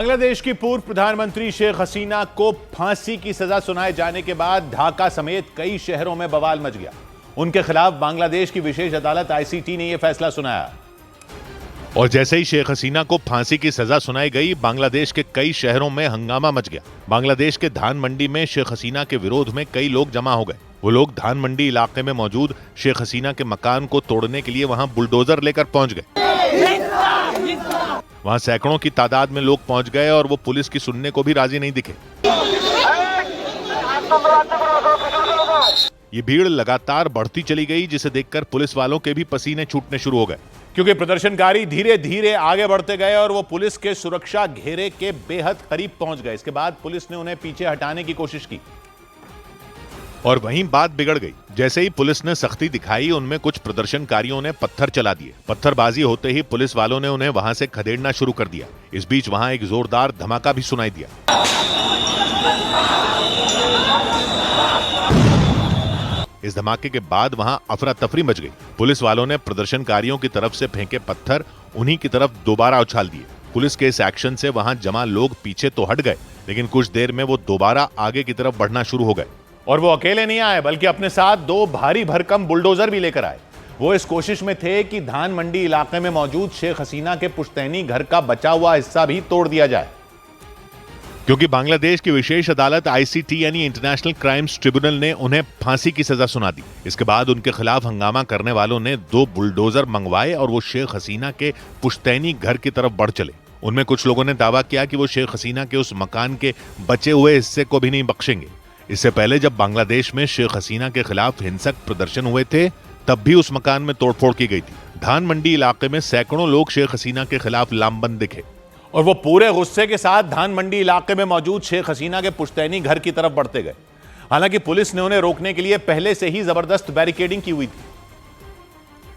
बांग्लादेश की पूर्व प्रधानमंत्री शेख हसीना को फांसी की सजा सुनाए जाने के बाद ढाका समेत कई शहरों में बवाल मच गया। उनके खिलाफ बांग्लादेश की विशेष अदालत आईसीटी ने यह फैसला सुनाया। और जैसे ही शेख हसीना को फांसी की सजा सुनाई गई, बांग्लादेश के कई शहरों में हंगामा मच गया। बांग्लादेश के धान मंडी में शेख हसीना के विरोध में कई लोग जमा हो गए। वो लोग धान मंडी इलाके में मौजूद शेख हसीना के मकान को तोड़ने के लिए वहां बुलडोजर लेकर पहुंच गए। वहां सैकड़ों की तादाद में लोग पहुंच गए और वो पुलिस की सुनने को भी राजी नहीं दिखे। ये भीड़ लगातार बढ़ती चली गई, जिसे देखकर पुलिस वालों के भी पसीने छूटने शुरू हो गए, क्योंकि प्रदर्शनकारी धीरे धीरे आगे बढ़ते गए और वो पुलिस के सुरक्षा घेरे के बेहद करीब पहुंच गए। इसके बाद पुलिस ने उन्हें पीछे हटाने की कोशिश की और वहीं बात बिगड़ गई। जैसे ही पुलिस ने सख्ती दिखाई, उनमें कुछ प्रदर्शनकारियों ने पत्थर चला दिए। पत्थरबाजी होते ही पुलिस वालों ने उन्हें वहां से खदेड़ना शुरू कर दिया। इस बीच वहां एक जोरदार धमाका भी सुनाई दिया। इस धमाके के बाद वहां अफरा तफरी मच गई। पुलिस वालों ने प्रदर्शनकारियों की तरफ से फेंके पत्थर उन्हीं की तरफ दोबारा उछाल दिए। पुलिस के इस एक्शन से वहां जमा लोग पीछे तो हट गए, लेकिन कुछ देर में वो दोबारा आगे की तरफ बढ़ना शुरू हो गए। और वो अकेले नहीं आए, बल्कि अपने साथ दो भारी भरकम बुलडोजर भी लेकर आए। वो इस कोशिश में थे कि धान मंडी इलाके में मौजूद शेख हसीना के पुश्तैनी घर का बचा हुआ हिस्सा भी तोड़ दिया जाए, क्योंकि बांग्लादेश की विशेष अदालत आईसीटी यानी इंटरनेशनल क्राइम्स ट्रिब्यूनल ने उन्हें फांसी की सजा सुना दी। इसके बाद उनके खिलाफ हंगामा करने वालों ने दो बुलडोजर मंगवाए और वो शेख हसीना के पुश्तैनी घर की तरफ बढ़ चले। उनमें कुछ लोगों ने दावा किया कि वो शेख हसीना के उस मकान के बचे हुए हिस्से को भी नहीं बख्शेंगे। इससे पहले जब बांग्लादेश में शेख हसीना के खिलाफ हिंसक प्रदर्शन हुए थे, तब भी उस मकान में तोड़फोड़ की गई थी। धान मंडी इलाके में सैकड़ों लोग शेख हसीना के खिलाफ लामबंद दिखे और वो पूरे गुस्से के साथ धान मंडी इलाके में मौजूद शेख हसीना के पुश्तैनी घर की तरफ बढ़ते गए। हालांकि पुलिस ने उन्हें रोकने के लिए पहले से ही जबरदस्त बैरिकेडिंग की हुई थी,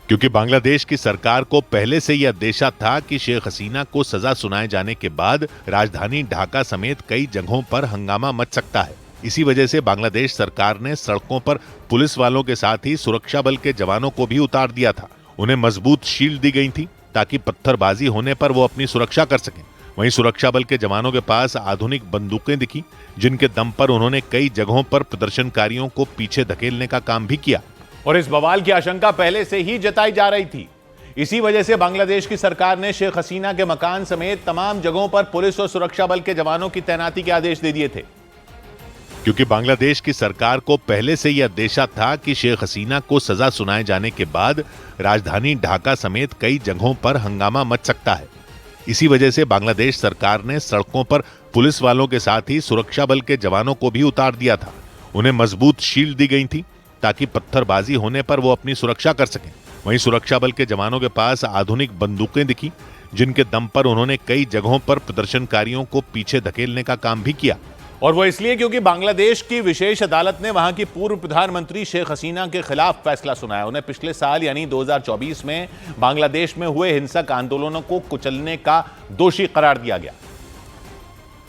क्योंकि बांग्लादेश की सरकार को पहले से यह अंदेशा था कि शेख हसीना को सजा सुनाए जाने के बाद राजधानी ढाका समेत कई जगहों पर हंगामा मच सकता है। इसी वजह से बांग्लादेश सरकार ने सड़कों पर पुलिस वालों के साथ ही सुरक्षा बल के जवानों को भी उतार दिया था। उन्हें मजबूत शील्ड दी गई थी ताकि पत्थरबाजी होने पर वो अपनी सुरक्षा कर सकें। वहीं सुरक्षा बल के जवानों के पास आधुनिक बंदूकें दिखी, जिनके दम पर उन्होंने कई जगहों पर प्रदर्शनकारियों को पीछे धकेलने का काम भी किया। और इस बवाल की आशंका पहले से ही जताई जा रही थी। इसी वजह से बांग्लादेश की सरकार ने शेख हसीना के मकान समेत तमाम जगहों पर पुलिस और सुरक्षा बल के जवानों की तैनाती के आदेश दे दिए थे, क्योंकि बांग्लादेश की सरकार को पहले से यह अंदेशा था कि शेख हसीना को सजा सुनाए जाने के बाद राजधानी ढाका समेत कई जगहों पर हंगामा मच सकता है। इसी वजह से बांग्लादेश सरकार ने सड़कों पर पुलिस वालों के साथ ही सुरक्षा बल के जवानों को भी उतार दिया था। उन्हें मजबूत शील्ड दी गई थी ताकि पत्थरबाजी होने पर वो अपनी सुरक्षा कर सकें। वहीं सुरक्षा बल के जवानों के पास आधुनिक बंदूकें दिखी, जिनके दम पर उन्होंने कई जगहों पर प्रदर्शनकारियों को पीछे धकेलने का काम भी किया। और वो इसलिए क्योंकि बांग्लादेश की विशेष अदालत ने वहां की पूर्व प्रधानमंत्री शेख हसीना के खिलाफ फैसला सुनाया। उन्हें पिछले साल यानी 2024 में बांग्लादेश में हुए हिंसक आंदोलनों को कुचलने का दोषी करार दिया गया।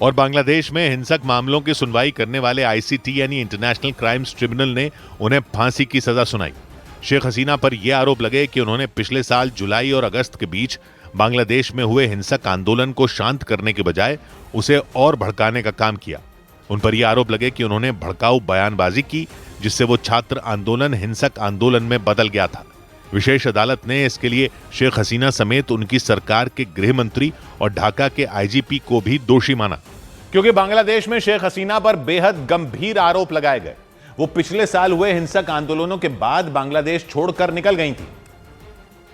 और बांग्लादेश में हिंसक मामलों की सुनवाई करने वाले आईसीटी यानी इंटरनेशनल क्राइम्स ट्रिब्यूनल ने उन्हें फांसी की सजा सुनाई। शेख हसीना पर यह आरोप लगे कि उन्होंने पिछले साल जुलाई और अगस्त के बीच बांग्लादेश में हुए हिंसक आंदोलन को शांत करने के बजाय उसे और भड़काने का काम किया। उन पर यह आरोप लगे कि उन्होंने भड़काऊ बयानबाजी की, जिससे वो छात्र आंदोलन हिंसक आंदोलन में बदल गया था। विशेष अदालत ने इसके लिए शेख हसीना समेत उनकी सरकार के गृह मंत्री और ढाका के आईजीपी को भी दोषी माना, क्योंकि बांग्लादेश में शेख हसीना पर बेहद गंभीर आरोप लगाए गए। वो पिछले साल हुए हिंसक आंदोलनों के बाद बांग्लादेश छोड़कर निकल गई थी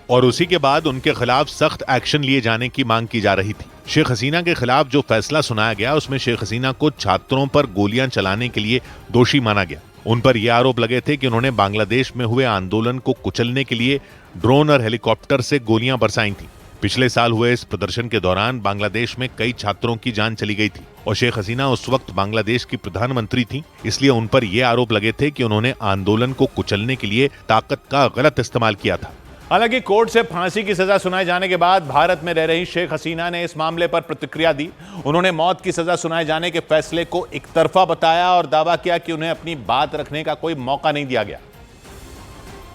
और उसी के बाद उनके खिलाफ सख्त एक्शन लिए जाने की मांग की जा रही थी। शेख हसीना के खिलाफ जो फैसला सुनाया गया, उसमें शेख हसीना को छात्रों पर गोलियां चलाने के लिए दोषी माना गया। उन पर यह आरोप लगे थे कि उन्होंने बांग्लादेश में हुए आंदोलन को कुचलने के लिए ड्रोन और हेलीकॉप्टर से गोलियां बरसाई थी। पिछले साल हुए इस प्रदर्शन के दौरान बांग्लादेश में कई छात्रों की जान चली गई थी और शेख हसीना उस वक्त बांग्लादेश की प्रधानमंत्री थी। इसलिए उन पर यह आरोप लगे थे कि उन्होंने आंदोलन को कुचलने के लिए ताकत का गलत इस्तेमाल किया था। हालांकि कोर्ट से फांसी की सजा सुनाए जाने के बाद भारत में रह रही शेख हसीना ने इस मामले पर प्रतिक्रिया दी। उन्होंने मौत की सजा सुनाए जाने के फैसले को एकतरफा बताया और दावा किया कि उन्हें अपनी बात रखने का कोई मौका नहीं दिया गया।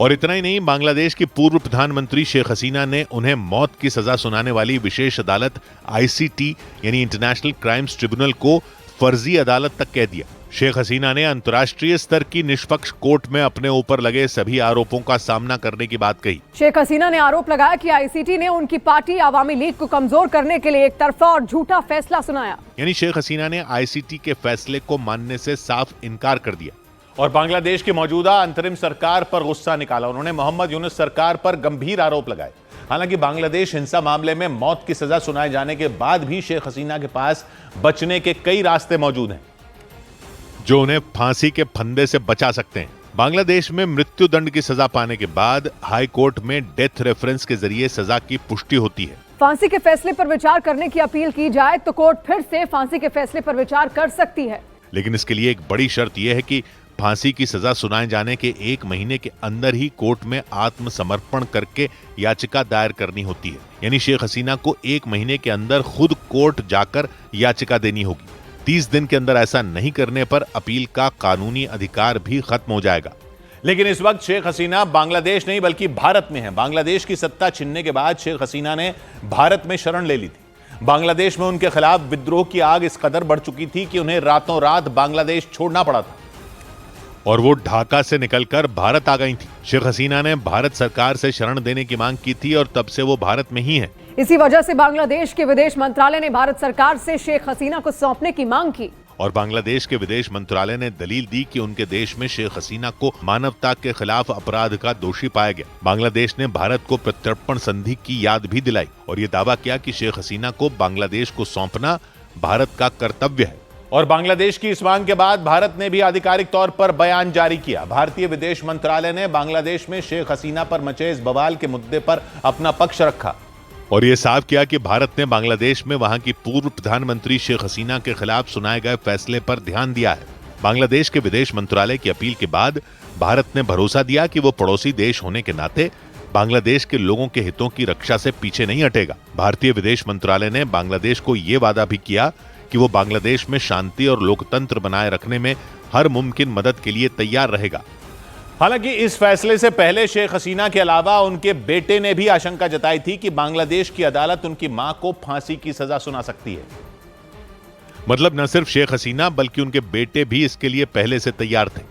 और इतना ही नहीं, बांग्लादेश की पूर्व प्रधानमंत्री शेख हसीना ने उन्हें मौत की सजा सुनाने वाली विशेष अदालत आईसीटी यानी इंटरनेशनल क्राइम्स ट्रिब्यूनल को फर्जी अदालत तक कह दिया। शेख हसीना ने अंतर्राष्ट्रीय स्तर की निष्पक्ष कोर्ट में अपने ऊपर लगे सभी आरोपों का सामना करने की बात कही। शेख हसीना ने आरोप लगाया कि आईसीटी ने उनकी पार्टी आवामी लीग को कमजोर करने के लिए एक तरफा और झूठा फैसला सुनाया। यानी शेख हसीना ने आईसीटी के फैसले को मानने से साफ इनकार कर दिया और बांग्लादेश की मौजूदा अंतरिम सरकार पर गुस्सा निकाला। उन्होंने मोहम्मद यूनुस सरकार पर गंभीर आरोप लगाए। हालांकि बांग्लादेश हिंसा मामले में मौत की सजा सुनाए जाने के बाद भी शेख हसीना के पास बचने के कई रास्ते मौजूद हैं जो उन्हें फांसी के फंदे से बचा सकते हैं। बांग्लादेश में मृत्यु दंड की सजा पाने के बाद हाई कोर्ट में डेथ रेफरेंस के जरिए सजा की पुष्टि होती है। फांसी के फैसले पर विचार करने की अपील की जाए तो कोर्ट फिर से फांसी के फैसले पर विचार कर सकती है। लेकिन इसके लिए एक बड़ी शर्त यह है कि फांसी की सजा सुनाए जाने के 1 महीने के अंदर ही कोर्ट में आत्मसमर्पण करके याचिका दायर करनी होती है। यानी शेख हसीना को 1 महीने के अंदर खुद कोर्ट जाकर याचिका देनी होगी। 30 दिन के अंदर ऐसा नहीं करने पर अपील का कानूनी अधिकार भी खत्म हो जाएगा। लेकिन इस वक्त शेख हसीना बांग्लादेश नहीं बल्कि भारत में है। बांग्लादेश की सत्ता छीनने के बाद शेख हसीना ने भारत में शरण ले ली थी। बांग्लादेश में उनके खिलाफ विद्रोह की आग इस कदर बढ़ चुकी थी कि उन्हें रातों रात बांग्लादेश छोड़ना पड़ा था और वो ढाका से निकलकर भारत आ गई थी। शेख हसीना ने भारत सरकार से शरण देने की मांग की थी और तब से वो भारत में ही है। इसी वजह से बांग्लादेश के विदेश मंत्रालय ने भारत सरकार से शेख हसीना को सौंपने की मांग की और बांग्लादेश के विदेश मंत्रालय ने दलील दी कि उनके देश में शेख हसीना को मानवता के खिलाफ अपराध का दोषी पाया गया। बांग्लादेश ने भारत को प्रत्यर्पण संधि की याद भी दिलाई और ये दावा किया कि शेख हसीना को बांग्लादेश को सौंपना भारत का कर्तव्य है। और बांग्लादेश की इस मांग के बाद भारत ने भी आधिकारिक तौर पर बयान जारी किया। भारतीय विदेश मंत्रालय ने बांग्लादेश में शेख हसीना पर मचे इस बवाल के मुद्दे पर अपना पक्ष रखा और यह साफ किया कि भारत ने बांग्लादेश में वहां की पूर्व प्रधानमंत्री शेख हसीना के खिलाफ सुनाए गए फैसले पर ध्यान दिया है। बांग्लादेश के विदेश मंत्रालय की अपील के बाद भारत ने भरोसा दिया कि वो पड़ोसी देश होने के नाते बांग्लादेश के लोगों के हितों की रक्षा से पीछे नहीं हटेगा। भारतीय विदेश मंत्रालय ने बांग्लादेश को यह वादा भी किया कि वो बांग्लादेश में शांति और लोकतंत्र बनाए रखने में हर मुमकिन मदद के लिए तैयार रहेगा। हालांकि इस फैसले से पहले शेख हसीना के अलावा उनके बेटे ने भी आशंका जताई थी कि बांग्लादेश की अदालत उनकी मां को फांसी की सजा सुना सकती है। मतलब न सिर्फ शेख हसीना बल्कि उनके बेटे भी इसके लिए पहले से तैयार थे।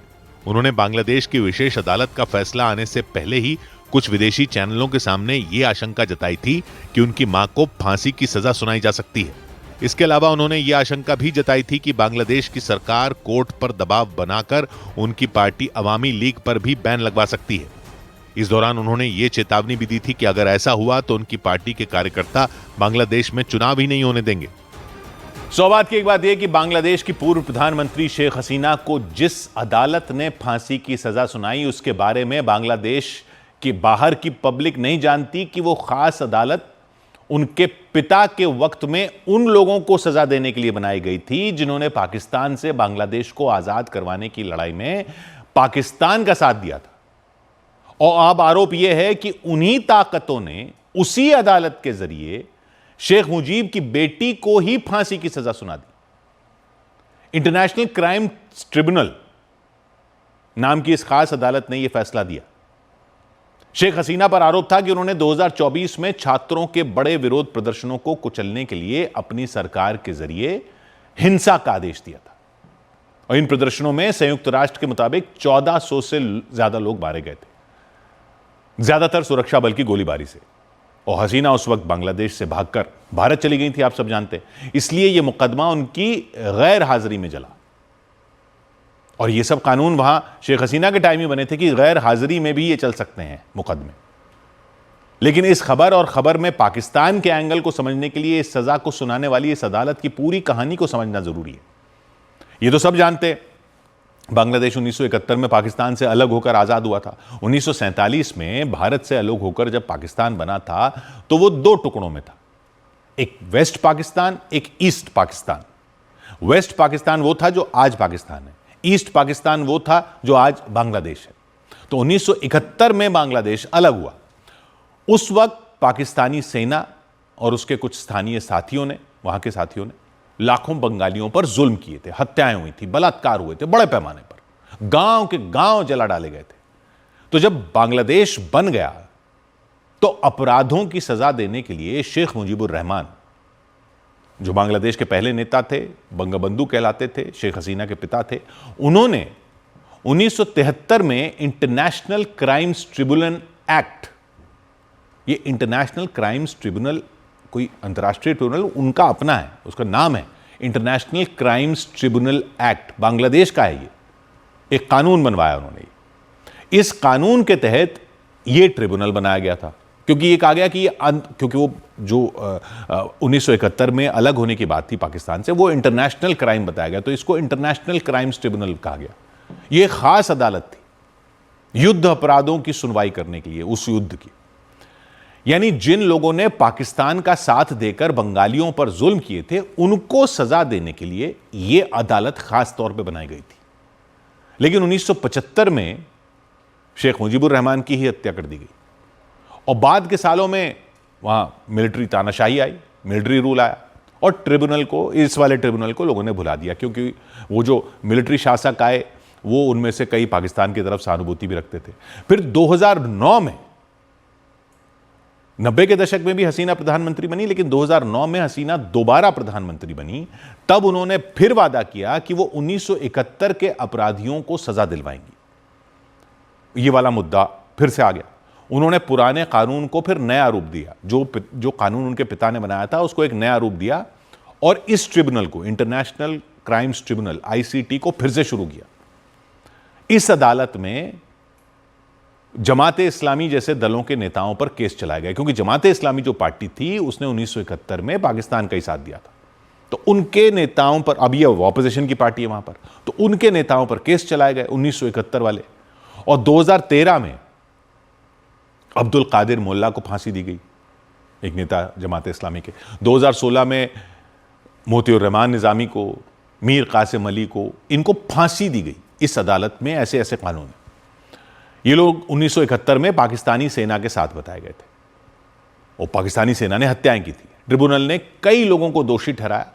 उन्होंने बांग्लादेश की विशेष अदालत का फैसला आने से पहले ही कुछ विदेशी चैनलों के सामने ये आशंका जताई थी कि उनकी मां को फांसी की सजा सुनाई जा सकती है। इसके अलावा उन्होंने ये आशंका भी जताई थी कि बांग्लादेश की सरकार कोर्ट पर दबाव बनाकर उनकी पार्टी अवामी लीग पर भी बैन लगवा सकती है। इस दौरान उन्होंने ये चेतावनी भी दी थी कि अगर ऐसा हुआ तो उनकी पार्टी के कार्यकर्ता बांग्लादेश में चुनाव ही नहीं होने देंगे। सौबात की एक बात यह कि बांग्लादेश की पूर्व प्रधानमंत्री शेख हसीना को जिस अदालत ने फांसी की सजा सुनाई उसके बारे में बांग्लादेश के बाहर की पब्लिक नहीं जानती कि वो खास अदालत उनके पिता के वक्त में उन लोगों को सजा देने के लिए बनाई गई थी जिन्होंने पाकिस्तान से बांग्लादेश को आजाद करवाने की लड़ाई में पाकिस्तान का साथ दिया था। और अब आरोप यह है कि उन्हीं ताकतों ने उसी अदालत के जरिए शेख मुजीब की बेटी को ही फांसी की सजा सुना दी। इंटरनेशनल क्राइम ट्रिब्यूनल नाम की इस खास अदालत ने यह फैसला दिया। शेख हसीना पर आरोप था कि उन्होंने 2024 में छात्रों के बड़े विरोध प्रदर्शनों को कुचलने के लिए अपनी सरकार के जरिए हिंसा का आदेश दिया था और इन प्रदर्शनों में संयुक्त राष्ट्र के मुताबिक 1400 से ज्यादा लोग मारे गए थे, ज्यादातर सुरक्षा बल की गोलीबारी से। और हसीना उस वक्त बांग्लादेश से भागकर भारत चली गई थी, आप सब जानते हैं। इसलिए यह मुकदमा उनकी गैर हाजिरी में चला और ये सब कानून वहां शेख हसीना के टाइम ही बने थे कि गैर हाजिरी में भी ये चल सकते हैं मुकदमे। लेकिन इस खबर और खबर में पाकिस्तान के एंगल को समझने के लिए इस सजा को सुनाने वाली इस अदालत की पूरी कहानी को समझना जरूरी है। ये तो सब जानते हैं, बांग्लादेश 1971 में पाकिस्तान से अलग होकर आजाद हुआ था। 1947 में भारत से अलग होकर जब पाकिस्तान बना था तो वो 2 टुकड़ों में था, एक वेस्ट पाकिस्तान, एक ईस्ट पाकिस्तान। वेस्ट पाकिस्तान वो था जो आज पाकिस्तान है, ईस्ट पाकिस्तान वो था जो आज बांग्लादेश है। तो 1971 में बांग्लादेश अलग हुआ। उस वक्त पाकिस्तानी सेना और उसके कुछ स्थानीय साथियों ने, वहां के साथियों ने लाखों बंगालियों पर जुल्म किए थे, हत्याएं हुई थी, बलात्कार हुए थे बड़े पैमाने पर, गांव के गांव जला डाले गए थे। तो जब बांग्लादेश बन गया तो अपराधों की सजा देने के लिए शेख मुजीबुर रहमान, जो बांग्लादेश के पहले नेता थे, बंगबंधु कहलाते थे, शेख हसीना के पिता थे, उन्होंने 1973 में इंटरनेशनल क्राइम्स ट्रिब्यूनल एक्ट, ये इंटरनेशनल क्राइम्स ट्रिब्यूनल कोई अंतर्राष्ट्रीय ट्रिब्यूनल उनका अपना है, उसका नाम है international crimes tribunal act, Bangladesh का है ये, एक कानून बनवाया उन्होंने। इस कानून के तहत ये ट्रिब्यूनल बनाया गया था, क्योंकि ये कहा गया कि क्योंकि वो जो 1971 में अलग होने की बात थी पाकिस्तान से, वो इंटरनेशनल क्राइम बताया गया, तो इसको इंटरनेशनल क्राइम्स ट्रिब्यूनल कहा गया। ये खास अदालत थी युद्ध अपराधों की सुनवाई करने के लिए, उस युद्ध की, यानी जिन लोगों ने पाकिस्तान का साथ देकर बंगालियों पर जुल्म किए थे, उनको सजा देने के लिए यह अदालत खास तौर पे बनाई गई थी। लेकिन 1975 में शेख मुजीबुर रहमान की ही हत्या कर दी गई और बाद के सालों में वहां मिलिट्री तानाशाही आई, मिलिट्री रूल आया और ट्रिब्यूनल को, इस वाले ट्रिब्यूनल को लोगों ने भुला दिया, क्योंकि वो जो मिलिट्री शासक आए वो उनमें से कई पाकिस्तान की तरफ सहानुभूति भी रखते थे। फिर 2009 में, 90 के दशक में भी हसीना प्रधानमंत्री बनी, लेकिन 2009 में हसीना दोबारा प्रधानमंत्री बनी, तब उन्होंने फिर वादा किया कि वो 1971 के अपराधियों को सजा दिलवाएंगी। ये वाला मुद्दा फिर से आ गया। उन्होंने पुराने कानून को फिर नया रूप दिया, जो कानून उनके पिता ने बनाया था उसको एक नया रूप दिया और इस ट्रिब्यूनल को, इंटरनेशनल क्राइम्स ट्रिब्यूनल आईसीटी को फिर से शुरू किया। इस अदालत में जमाते इस्लामी जैसे दलों के नेताओं पर केस चलाए गए, क्योंकि जमाते इस्लामी जो पार्टी थी उसने 1971 में पाकिस्तान का ही साथ दिया था, तो उनके नेताओं पर, अब ये ऑपोजिशन की पार्टी है वहां पर, तो उनके नेताओं पर केस चलाए गए 1971 वाले। और 2013 में अब्दुल कादिर मोल्ला को फांसी दी गई, एक नेता जमाते इस्लामी के। 2016 में मोतियुर रहमान निजामी को, मीर कासिम अली को, इनको फांसी दी गई इस अदालत में। ऐसे ऐसे कानून हैं। ये लोग 1971 में पाकिस्तानी सेना के साथ बताए गए थे और पाकिस्तानी सेना ने हत्याएं की थी। ट्रिब्यूनल ने कई लोगों को दोषी ठहराया,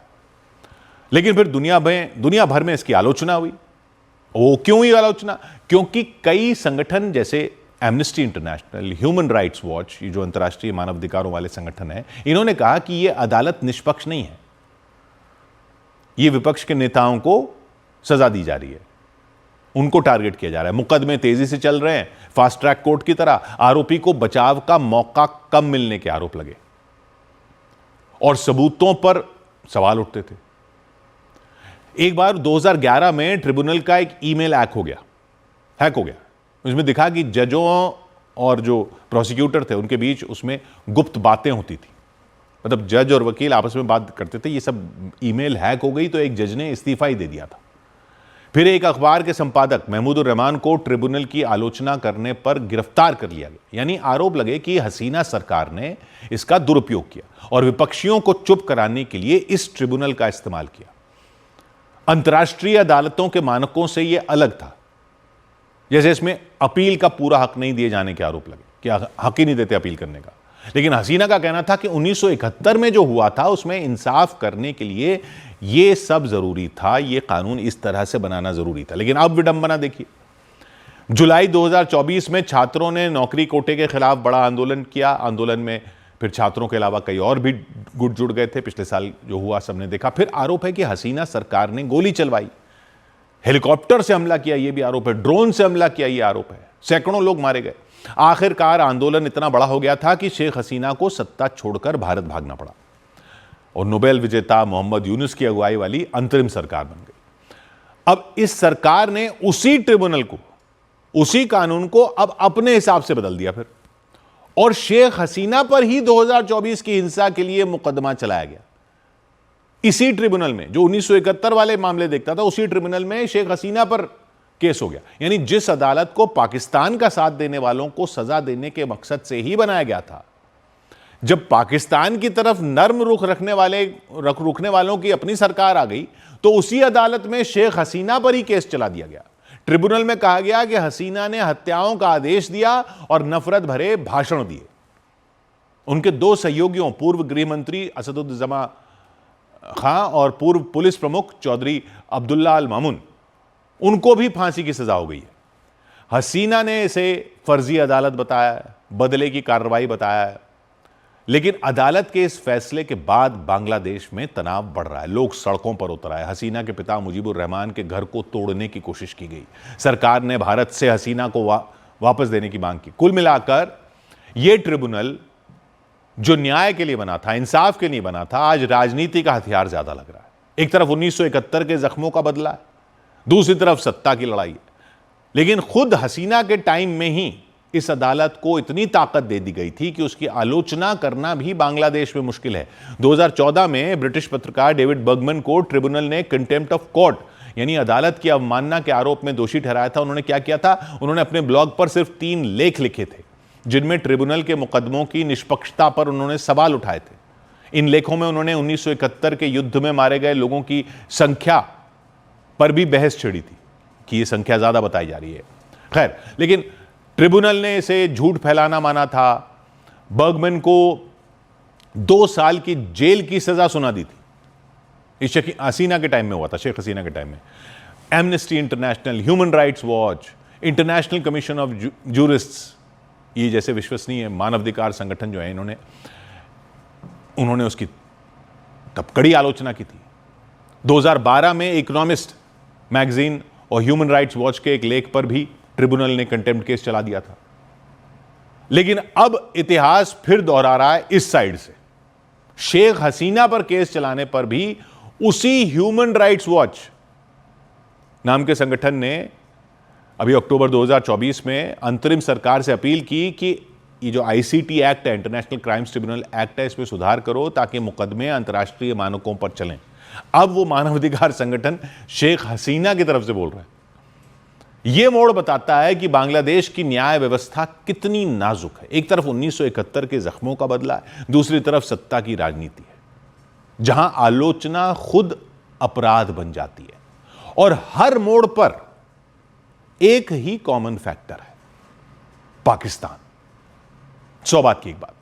लेकिन फिर दुनिया भर में इसकी आलोचना हुई। वो क्यों हुई आलोचना? क्योंकि कई संगठन जैसे amnesty International, Human Rights watch, ये जो अंतर्राष्ट्रीय मानवाधिकारों वाले संगठन है, इन्होंने कहा कि यह अदालत निष्पक्ष नहीं है, ये विपक्ष के नेताओं को सजा दी जा रही है, उनको टारगेट किया जा रहा है, मुकदमे तेजी से चल रहे हैं, फास्ट ट्रैक कोर्ट की तरह, आरोपी को बचाव का मौका कम मिलने के आरोप लगे और सबूतों पर सवाल उठते थे। एक बार 2011 में ट्रिब्यूनल का एक ईमेल हैक हो गया। उसमें दिखा कि जजों और जो प्रोसिक्यूटर थे उनके बीच उसमें गुप्त बातें होती थी, मतलब जज और वकील आपस में बात करते थे। ये सब ईमेल हैक हो गई तो एक जज ने इस्तीफा ही दे दिया था। फिर एक अखबार के संपादक महमूदुर रहमान को ट्रिब्यूनल की आलोचना करने पर गिरफ्तार कर लिया गया, यानी आरोप लगे कि हसीना सरकार ने इसका दुरुपयोग किया और विपक्षियों को चुप कराने के लिए इस ट्रिब्यूनल का इस्तेमाल किया। अंतर्राष्ट्रीय अदालतों के मानकों से यह अलग था, जैसे इसमें अपील का पूरा हक नहीं दिए जाने के आरोप लगे कि हक ही नहीं देते अपील करने का। लेकिन हसीना का कहना था कि 1971 में जो हुआ था उसमें इंसाफ करने के लिए यह सब जरूरी था, यह कानून इस तरह से बनाना जरूरी था। लेकिन अब विडंबना देखिए, जुलाई 2024 में छात्रों ने नौकरी कोटे के खिलाफ बड़ा आंदोलन किया। आंदोलन में फिर छात्रों के अलावा कई और भी गुट जुड़ गए थे। पिछले साल जो हुआ सबने देखा। फिर आरोप है कि हसीना सरकार ने गोली चलवाई, हेलीकॉप्टर से हमला किया, यह भी आरोप है, ड्रोन से हमला किया, यह आरोप है, सैकड़ों लोग मारे गए। आखिरकार आंदोलन इतना बड़ा हो गया था कि शेख हसीना को सत्ता छोड़कर भारत भागना पड़ा और नोबेल विजेता मोहम्मद यूनुस की अगुवाई वाली अंतरिम सरकार बन गई। अब इस सरकार ने उसी ट्रिब्यूनल को, उसी कानून को अब अपने हिसाब से बदल दिया फिर, और शेख हसीना पर ही 2024 की हिंसा के लिए मुकदमा चलाया गया। इसी ट्रिब्यूनल में जो 1971 वाले मामले देखता था, उसी ट्रिब्यूनल में शेख हसीना पर केस हो गया। यानी जिस अदालत को पाकिस्तान का साथ देने वालों को सजा देने के मकसद से ही बनाया गया था, जब पाकिस्तान की तरफ नर्म रुख रखने वालों की अपनी सरकार आ गई तो उसी अदालत में शेख हसीना पर ही केस चला दिया गया। ट्रिब्यूनल में कहा गया कि हसीना ने हत्याओं का आदेश दिया और नफरत भरे भाषण दिए। उनके दो सहयोगियों, पूर्व गृह मंत्री असदुज्जमा खां और पूर्व पुलिस प्रमुख चौधरी अब्दुल्ला अल मामून, उनको भी फांसी की सजा हो गई है। हसीना ने इसे फर्जी अदालत बताया है, बदले की कार्रवाई बताया है, लेकिन अदालत के इस फैसले के बाद बांग्लादेश में तनाव बढ़ रहा है। लोग सड़कों पर उतर आए। हसीना के पिता मुजीबुर रहमान के घर को तोड़ने की कोशिश की गई। सरकार ने भारत से हसीना को वापस देने की मांग की। कुल मिलाकर यह ट्रिब्यूनल जो न्याय के लिए बना था, इंसाफ के लिए बना था, आज राजनीति का हथियार ज्यादा लग रहा है। एक तरफ 1971 के जख्मों का बदला है, दूसरी तरफ सत्ता की लड़ाई है। लेकिन खुद हसीना के टाइम में ही इस अदालत को इतनी ताकत दे दी गई थी कि उसकी आलोचना करना भी बांग्लादेश में मुश्किल है। 2014 में ब्रिटिश पत्रकार डेविड बर्गमन को ट्रिब्यूनल ने कंटेम्प्ट ऑफ कोर्ट यानी अदालत की अवमानना के आरोप में दोषी ठहराया था। उन्होंने क्या किया था? उन्होंने अपने ब्लॉग पर सिर्फ 3 लेख लिखे थे जिनमें ट्रिब्यूनल के मुकदमों की निष्पक्षता पर उन्होंने सवाल उठाए थे। इन लेखों में उन्होंने 1971 के युद्ध में मारे गए लोगों की संख्या पर भी बहस छिड़ी थी कि यह संख्या ज्यादा बताई जा रही है। खैर, लेकिन ट्रिब्यूनल ने इसे झूठ फैलाना माना था। बर्गमैन को 2 साल की जेल की सजा सुना दी थी। इस हसीना के टाइम में हुआ था, शेख हसीना के टाइम में। Amnesty International, Human Rights Watch, International Commission of Jurists, ये जैसे विश्वसनीय मानवाधिकार संगठन जो है, उन्होंने उसकी तब कड़ी आलोचना की थी। 2012 में इकोनॉमिस्ट मैगजीन और ह्यूमन राइट्स वॉच के एक लेख पर भी ट्रिब्यूनल ने कंटेम्प्ट केस चला दिया था। लेकिन अब इतिहास फिर दोहरा रहा है इस साइड से। शेख हसीना पर केस चलाने पर भी उसी ह्यूमन राइट्स वॉच नाम के संगठन ने अभी अक्टूबर 2024 में अंतरिम सरकार से अपील की कि ये जो आईसीटी एक्ट है, इंटरनेशनल क्राइम्स ट्रिब्यूनल एक्ट है, इसमें सुधार करो ताकि मुकदमे अंतर्राष्ट्रीय मानकों पर चलें। अब वो मानवाधिकार संगठन शेख हसीना की तरफ से बोल रहे हैं। यह मोड़ बताता है कि बांग्लादेश की न्याय व्यवस्था कितनी नाजुक है। एक तरफ 1971 के जख्मों का बदला है, दूसरी तरफ सत्ता की राजनीति है जहां आलोचना खुद अपराध बन जाती है। और हर मोड़ पर एक ही कॉमन फैक्टर है, पाकिस्तान। 100 बात की एक बात।